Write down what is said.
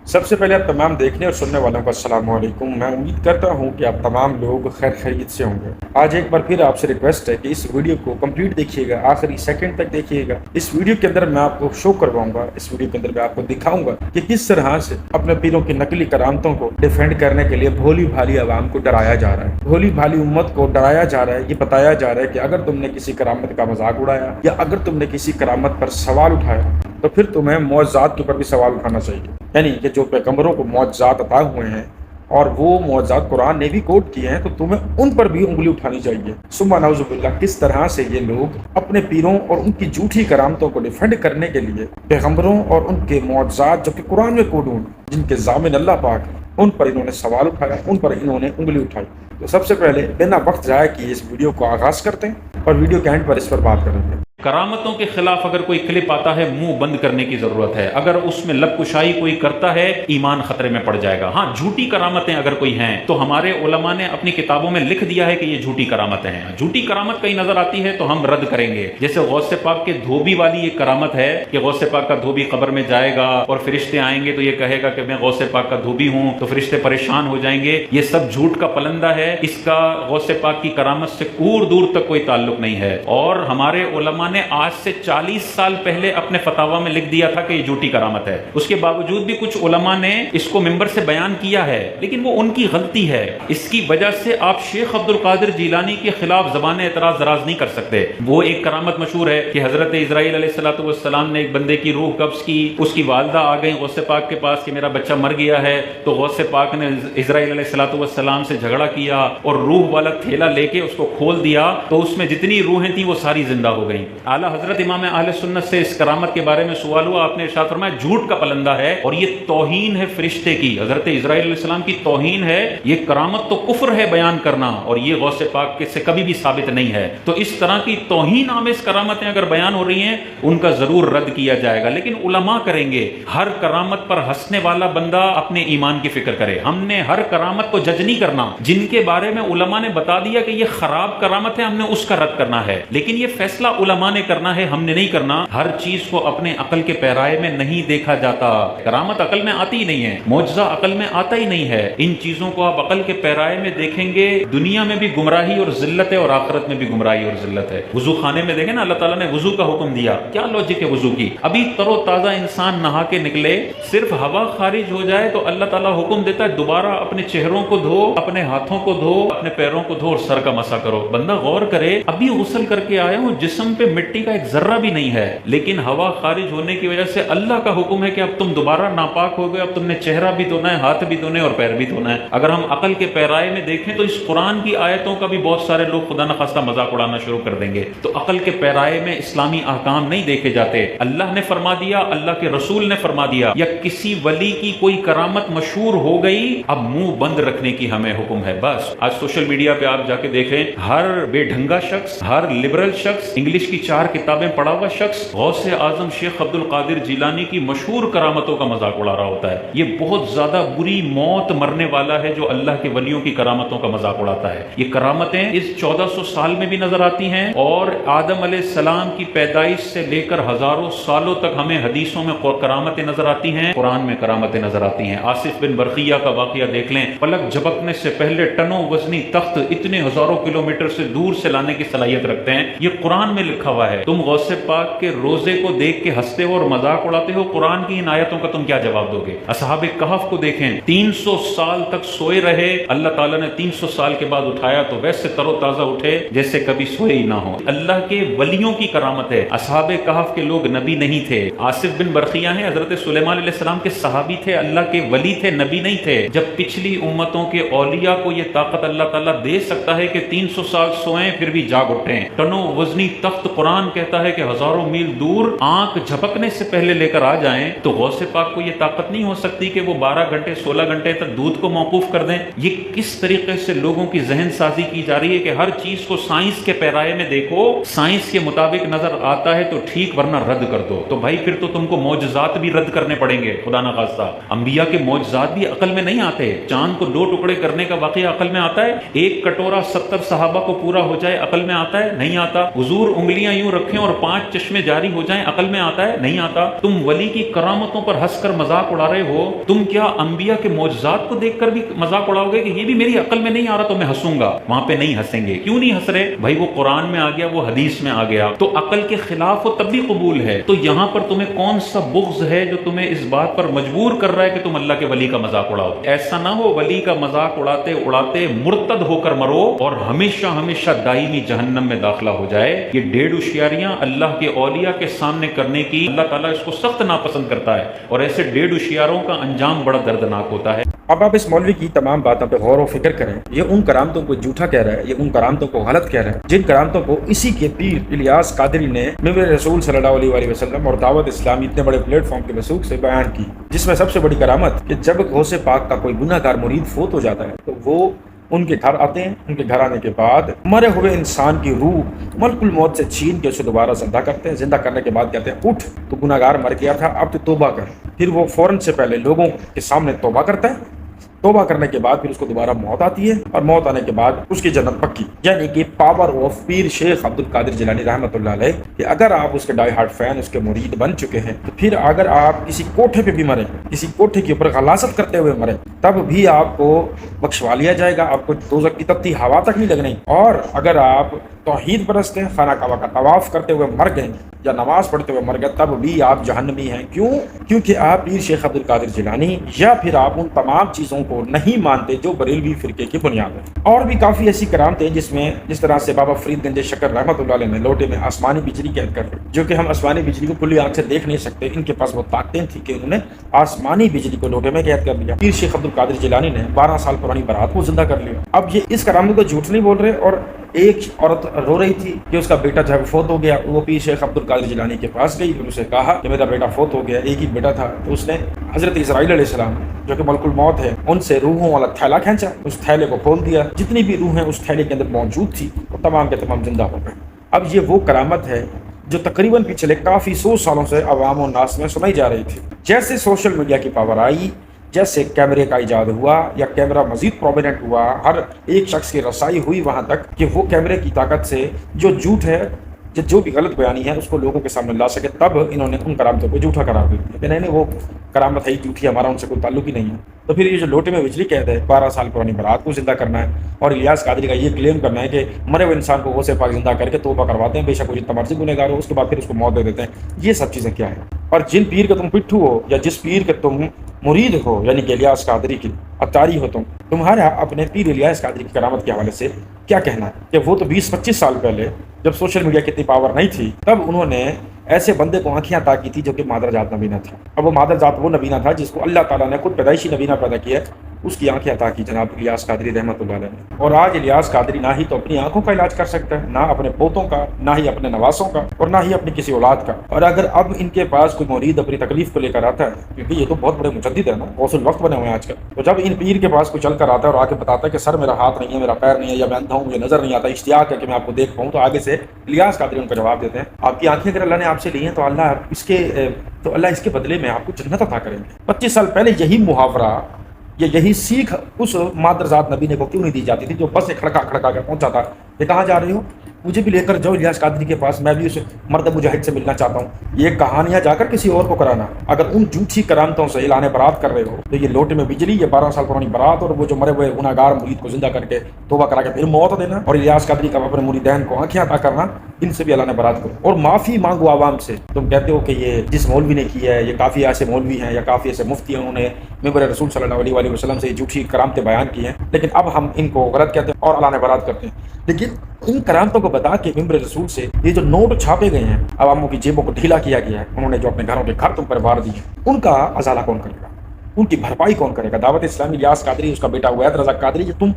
سب سے پہلے آپ تمام دیکھنے اور سننے والوں کو السلام علیکم۔ میں امید کرتا ہوں کہ آپ تمام لوگ خیر خیریت سے ہوں گے۔ آج ایک بار پھر آپ سے ریکویسٹ ہے کہ اس ویڈیو کو کمپلیٹ دیکھیے گا، آخری سیکنڈ تک دیکھیے گا۔ اس ویڈیو کے اندر میں آپ کو شو کرواؤں گا، اس ویڈیو کے اندر میں آپ کو دکھاؤں گا کہ کس طرح سے اپنے پیروں کی نقلی کرامتوں کو ڈیفینڈ کرنے کے لیے بھولی بھالی عوام کو ڈرایا جا رہا ہے، بھولی بھالی امت کو ڈرایا جا رہا ہے۔ یہ بتایا جا رہا ہے کہ اگر تم نے کسی کرامت کا مذاق اڑایا یا اگر تم نے کسی کرامت پر سوال اٹھایا تو پھر تمہیں معجزات کے اوپر بھی سوال اٹھانا چاہیے، یعنی کہ جو پیغمبروں کو معجزات عطا ہوئے ہیں اور وہ معجزات قرآن نے بھی کوٹ کیے ہیں تو تمہیں ان پر بھی انگلی اٹھانی چاہیے۔ ثم نعوذ باللہ، کس طرح سے یہ لوگ اپنے پیروں اور ان کی جھوٹی کرامتوں کو ڈیفینڈ کرنے کے لیے پیغمبروں اور ان کے معجزات جو کہ قرآن میں کوٹ ہوئے، جن کے ضامن اللہ پاک ہیں، ان پر انہوں نے سوال اٹھایا، ان پر انہوں نے انگلی اٹھائی۔ تو سب سے پہلے بنا وقت ضائع کیے اس ویڈیو کو آغاز کرتے ہیں اور ویڈیو کے اینڈ پر اس پر بات کریں گے۔ کرامتوں کے خلاف اگر کوئی کلپ آتا ہے منہ بند کرنے کی ضرورت ہے، اگر اس میں لب کشائی کوئی کرتا ہے ایمان خطرے میں پڑ جائے گا۔ ہاں، جھوٹی کرامتیں اگر کوئی ہیں تو ہمارے علماء نے اپنی کتابوں میں لکھ دیا ہے کہ یہ جھوٹی کرامتیں ہیں۔ جھوٹی کرامت کہیں نظر آتی ہے تو ہم رد کریں گے، جیسے غوث پاک کے دھوبی والی ایک کرامت ہے کہ غوث پاک کا دھوبی قبر میں جائے گا اور فرشتے آئیں گے تو یہ کہے گا کہ میں غوث پاک کا دھوبی ہوں، تو فرشتے پریشان ہو جائیں گے۔ یہ سب جھوٹ کا پلندہ ہے، اس کا غوث پاک کی کرامت سے دور دور تک کوئی تعلق نہیں ہے۔ اور ہمارے علماء نے آج سے 40 سال پہلے اپنے فتاوی میں لکھ دیا تھا کہ یہ جھوٹی کرامت ہے۔ اس کے باوجود بھی کچھ علماء نے اس کو منبر سے بیان کیا ہے، لیکن وہ ان کی غلطی ہے۔ اس کی وجہ سے آپ شیخ عبد القادر جیلانی کے خلاف زبان اعتراض دراز نہیں کر سکتے۔ وہ ایک کرامت مشہور ہے کہ حضرت اسرائیل علیہ السلام نے ایک بندے کی روح قبض کی، اس کی والدہ آ گئی غوث پاک کے پاس کہ میرا بچہ مر گیا ہے، تو غوث پاک نے اسرائیل علیہ السلام سے جھگڑا کیا اور روح والا تھیلا لے کے اس کو کھول دیا، تو اس میں جتنی روحیں تھیں وہ ساری زندہ ہو گئیں۔ اعلیٰ حضرت امام اہل سنت سے اس کرامت کے بارے میں سوال ہوا، آپ نے ارشاد فرمایا جھوٹ کا پلندہ ہے اور یہ توہین ہے فرشتے کی، حضرت اسرائیل علیہ السلام کی توہین ہے، یہ کرامت تو کفر ہے بیان کرنا، اور یہ غوث پاک سے کبھی بھی ثابت نہیں ہے۔ تو اس طرح کی توہین آمیز کرامتیں اگر بیان ہو رہی ہیں ان کا ضرور رد کیا جائے گا، لیکن علماء کریں گے۔ ہر کرامت پر ہنسنے والا بندہ اپنے ایمان کی فکر کرے۔ ہم نے ہر کرامت کو جج نہیں کرنا، جن کے بارے میں علماء نے بتا دیا کہ یہ خراب کرامت ہے ہم نے اس کا رد کرنا ہے، لیکن یہ فیصلہ علماء نے کرنا ہے، ہم نے نہیں کرنا۔ ہر چیز کو اپنے عقل کے پیرائے میں نہیں دیکھا جاتا۔ کرامت عقل میں آتی ہی نہیں ہے، معجزہ عقل میں آتا ہی نہیں ہے۔ ان چیزوں کو آپ عقل کے پیرائے میں دیکھیں گے، دنیا میں بھی گمراہی اور ذلت ہے اور آخرت میں بھی گمراہی اور ذلت ہے۔ وضو خانے میں دیکھیں نا، اللہ تعالیٰ نے وضو کا حکم دیا، کیا لاجک ہے وضو کی؟ ابھی تر و تازہ انسان نہا کے نکلے، صرف ہوا خارج ہو جائے تو اللہ تعالیٰ حکم دیتا ہے دوبارہ اپنے چہروں کو دھو، اپنے ہاتھوں کو دھو، اپنے پیروں کو دھو اور سر کا مسح کرو۔ بندہ غور کرے، ابھی غسل کر کے آیا ہوں، جسم پہ مٹی کا ایک ذرہ بھی نہیں ہے، لیکن ہوا خارج ہونے کی وجہ سے اللہ کا حکم ہے کہ اب تم دوبارہ ناپاک ہو گئے، اب تم نے چہرہ بھی دھونا ہے، ہاتھ بھی دھونے اور پیر بھی دھونا ہے۔ اگر ہم عقل کے پیرائے میں دیکھیں تو اس قرآن کی آیتوں کا بھی بہت سارے لوگ خدا نخواستہ مذاق اڑانا شروع کر دیں گے۔ تو عقل کے پیرائے میں اسلامی احکام نہیں دیکھے جاتے۔ اللہ نے فرما دیا، اللہ کے رسول نے فرما دیا، یا کسی ولی کی کوئی کرامت مشہور ہو گئی، اب منہ بند رکھنے کی ہمیں حکم ہے بس۔ آج سوشل میڈیا پہ آپ جا کے دیکھیں، ہر بے ڈھنگا شخص، ہر لبرل شخص، انگلش کی 4 کتابیں پڑھا ہوا شخص غوث اعظم شیخ عبد القادر جیلانی کی مشہور کرامتوں کا مذاق اڑا رہا ہوتا ہے۔ یہ بہت زیادہ بری موت مرنے والا ہے جو اللہ کے ولیوں کی کرامتوں کا مذاق اڑاتا ہے۔ یہ کرامتیں اس 1400 سال میں بھی نظر آتی ہیں، اور آدم علیہ السلام کی پیدائش سے لے کر ہزاروں سالوں تک ہمیں حدیثوں میں کرامتیں نظر آتی ہیں، قرآن میں کرامتیں نظر آتی ہیں۔ آصف بن برقیہ کا واقعہ دیکھ لیں، پلک جھپکنے سے پہلے ٹنوں وزنی تخت اتنے ہزاروں کلومیٹر سے دور سے لانے کی صلاحیت رکھتے ہیں۔ یہ قرآن میں لکھا ہوا ہے۔ تم غوث پاک کے روزے کو دیکھ کے ہنستے ہو اور مذاق اڑاتے ہو، قرآن کی ان آیتوں کا تم کیا جواب دو گے؟ اصحاب کہف کو دیکھیں، 300 سال تک سوئے رہے، اللہ تعالیٰ نے 300 سال کے بعد اٹھایا تو ویسے تر و تازہ اٹھے جیسے کبھی سوئے ہی نہ ہو۔ اللہ کے ولیوں کی کرامت ہے۔ اصحاب کہف کے لوگ نبی نہیں تھے۔ آصف بن برقیہ ہیں، حضرت سلیمان علیہ السلام کے صحابی تھے، اللہ کے ولی تھے، نبی نہیں تھے۔ جب پچھلی امتوں کے اولیاء کو یہ طاقت اللہ تعالیٰ دے سکتا ہے کہ 300 سال سوئیں پھر بھی جاگ اٹھیں، ٹنوں وزنی تخت قرآن کہتا ہے کہ ہزاروں میل دور آنکھ جھپکنے سے پہلے لے کر آ جائیں، تو غوث پاک کو یہ طاقت نہیں ہو سکتی کہ وہ 12 گھنٹے 16 گھنٹے تک دودھ کو موقوف کر دیں۔ یہ کس طریقے سے لوگوں کی ذہن سازی کی جا رہی ہے کہ ہر چیز کو سائنس کے پیرائے میں دیکھو، سائنس کے مطابق نظر آتا ہے تو ٹھیک ورنہ رد کر دو۔ تو بھائی پھر تو تم کو معجزات بھی رد کرنے پڑیں گے، خدا نہ خواستہ۔ انبیاء کے معجزات بھی عقل میں نہیں آتے۔ چاند کو 2 ٹکڑے کرنے کا واقعہ عقل میں آتا ہے؟ 1 کٹورا 70 صحابہ کو پورا ہو جائے عقل میں آتا ہے؟ نہیں آتا۔ حضور انگلیاں यूं रखें और 5 चश्मे जारी हो जाएं, अकल में आता है? नहीं आता। तुम वली की करामतों पर हंसकर मजाक उड़ा रहे हो। तुम क्या अंबिया के मौजज़ात को देखकर भी मजाक उड़ाओगे कि ये भी मेरी अकल में नहीं आ रहा तो मैं हंसूंगा? वहां पे नहीं हंसेंगे। क्यों नहीं हंस रहे भाई? वो कुरान में आ गया, वो हदीस में आ गया, तो अकल के खिलाफ हो तब भी कबूल है। तो यहां पर तुम्हें कौन सा बुग़्ज़ है जो तुम्हें इस बात पर मजबूर कर रहा है कि तुम अल्लाह के वली का मजाक उड़ाओ? ऐसा ना हो वली का मजाक उड़ाते उड़ाते मुर्तद होकर मरो और हमेशा हमेशा दायमी जहन्नम में दाखिला हो जाए। ये 1.5 होशियारियां अल्लाह के औलिया के सामने करने की अल्लाह ताला इसको सख्त नापसंद करता है, और ऐसे 1.5 होशियारों का अंजाम बड़ा दर्दनाक होता है। अब आप इस मौलवी की तमाम बातों पर गौर व फिक्र करें। ये उन करामतों को झूठा कह रहा है, ये उन करामतों को गलत कह रहा है जिन करामतों को इसी के पीर इलियास कादरी ने मिंबर रसूल सल्लल्लाहु अलैहि वसल्लम और दावत इस्लामी इतने बड़े प्लेटफॉर्म के वसूख से बयान की। जिसमें सबसे बड़ी करामत कि जब गौसे पाक का कोई गुनाहगार मुरीद फोत हो जाता है तो वो उनके घर आते हैं। उनके घर आने के बाद मरे हुए इंसान की रूह मलकुल मौत से छीन के उसे दोबारा जिंदा करते हैं। जिंदा करने के बाद कहते हैं उठ, तो गुनाहगार मर गया था, अब तो तौबा कर। फिर वो फौरन से पहले लोगों के सामने तौबा करता है। तौबा करने के बाद फिर उसको दोबारा मौत आती है और मौत आने के बाद उसकी जन्नत पक्की। यानी कि पावर ऑफ पीर शेख अब्दुल कादिर जिलानी रहमतुल्लाह अलैह कि अगर आप उसके डाई हार्ट फैन, उसके मुरीद बन चुके हैं, तो फिर अगर आप किसी कोठे पे भी मरे, किसी कोठे के ऊपर गलासत करते हुए मरे, तब भी आपको बख्शवा लिया जाएगा, आपको दोज़ख की तपती हवा तक नहीं लगनी। और अगर आप तौहीद परस्त हैं, खाना काबा का तवाफ करते हुए मर गए या नमाज पढ़ते हुए मर गए, तब भी आप जहन्नमी हैं। क्यों? क्योंकि आप पीर शेख अब्दुल कादिर जिलानी या फिर आप उन तमाम चीज़ों को नहीं मानते जो बरेलवी फिरके की बुनियाद है। और भी काफ़ी ऐसी करामतें जिसमें जिस तरह से बाबा फरीद गंज शकर रहमतुल्लाह अलैह ने लोटे में आसमानी बिजली कैद कर दी, जो कि हम आसमानी बिजली को खुली आंख से देख नहीं सकते। इनके पास वो ताकतें थी कि उन्होंने आसमानी बिजली को लोटे में कैद कर दिया। पीर शेख अब्दुल कादिर जिलानी ने 12 साल पुरानी बारात को जिंदा कर लिया। अब ये इस करामत को झूठ नहीं बोल रहे। और एक औरत रो रही थी कि उसका बेटा जो है फोत हो गया। वो पीर शेख अब्दुल कादिर जिलानी के पास गई और उसे कहा कि मेरा बेटा फोत हो गया। एक ही बेटा था। तो उसने हजरत इस्राईल अलैहिस्सलाम जो कि मलकुल मौत है, उनसे रूहों वाला थैला खींचा, उस थैले को खोल दिया। जितनी भी रूहें उस थैले के अंदर मौजूद थी वो तमाम के तमाम जिंदा हो गए। अब ये वो करामत है जो तकरीबन पिछले काफ़ी 100 सालों से अवाम और नास में सुनाई जा रही थी। जैसे सोशल मीडिया की पावर आई, जैसे कैमरे का इजाद हुआ या कैमरा मजीद प्रोमिनेंट हुआ, हर एक शख्स की रसाई हुई वहाँ तक कि वो कैमरे की ताकत से जो झूठ है, जो भी गलत बयानी है, उसको लोगों के सामने ला सके, तब इन्होंने उन करामतों को झूठा करार दे दिया कि नहीं वो करामत है ही झूठी, हमारा उनसे कोई ताल्लुक ही नहीं है। तो फिर ये जो लोटे में बिजली कैद है, 12 साल पुरानी बारात को जिंदा करना है और इलियास कादरी का ये क्लेम करना है कि मरे हुए इंसान को वो से पाक जिंदा करके तौबा करवाते हैं, बेशक वो जितना मर्जी गुनहगार हो, उसके बाद फिर उसको मौत दे देते हैं। ये सब चीज़ें क्या है? और जिन पीर के तुम पिट्ठू हो या जिस पीर के तुम मुरीद हो, यानी कि इलियास कादरी की अतारी हो, तुम्हारा अपने पीर इलियास कादरी की करामत के हवाले से क्या कहना है कि वो तो 20-25 साल पहले जब सोशल मीडिया की इतनी पावर नहीं थी, तब उन्होंने ऐसे बंदे को आंखें अता की थी जो कि मादरजात नबीना था। अब वो मादरजात वो नबीना था जिसको अल्लाह ताला ने खुद पैदाइशी नबीना पैदा किया है, उसकी आंखें अता की जनाब इलियास कादरी रहमतुल्लाह अलैह ने। और आज इलियास कादरी ना ही तो अपनी आंखों का इलाज कर सकता है, ना अपने पोतों का, ना ही अपने नवासों का, और ना ही अपनी किसी औलाद का। और अगर अब इनके पास कोई मुरीद अपनी तकलीफ को लेकर आता है, क्योंकि ये तो बहुत बड़े मुजद्दिद है ना, गौसुल वक्त बने हुए हैं आजकल, तो जब इन पीर के पास कोई चल कर आता है और आके बताता है कि सर मेरा हाथ नहीं है, मेरा पैर नहीं है, या मैं अंधा हूँ, मुझे नजर नहीं आता, इश्तियाक है कि मैं आपको देख पाऊँ, तो आगे से इलियास कादरी उनका जवाब देते हैं, आपकी आंखें अगर अल्लाह ने आपसे ली हैं तो अल्लाह इसके बदले में आपको जन्नत अता करेंगे। 25 साल पहले यही मुहावरा या यही सीख उस मादरजात नबीने को क्यों नहीं दी जाती थी जो बस से खड़का खड़का कर पहुंचा था? ये कहाँ जा रहे हो? मुझे भी लेकर जाओ इलियास कादरी के पास, मैं भी उस मर्द मुजाहिद से मिलना चाहता हूँ। ये कहानियाँ जाकर किसी और को कराना। अगर उन झूठी करामतों से ऐलान बरात कर रहे हो तो ये लोटे में बिजली, ये 12 साल पुरानी बरात और वो जो मरे हुए गुनाहगार मुरीद को जिंदा करके तौबा करा के फिर मौत देना, और इलियास कादरी का अपने मुरीदैन को आंखें अता करना, इनसे भी ऐलान बरात करो और माफ़ी मांगो आवाम से। तुम कहते हो कि ये जिस मौलवी ने किया है, ये काफ़ी ऐसे मौलवी हैं या काफ़ी ऐसे मुफ्ती हैं, उन्होंने मिंबर रसूल सल्लल्लाहु अलैहि वसल्लम से झूठी करामतें बयान की हैं, लेकिन अब हम इनको गलत कहते हैं और ऐलान बरात करते हैं। लेकिन इन करामतों को बता के मिंबर रसूल से ये जो नोट छापे गए हैं, अवामों की जेबों को ढीला किया गया है, उन्होंने जो अपने घरों के घर तुम पर वार दिए, उनका अजाला कौन करेगा? उनकी भरपाई कौन करेगा? दावत इस्लामी इलियास कादरी, उसका बेटा उवैद रज़ा कादरी, तुम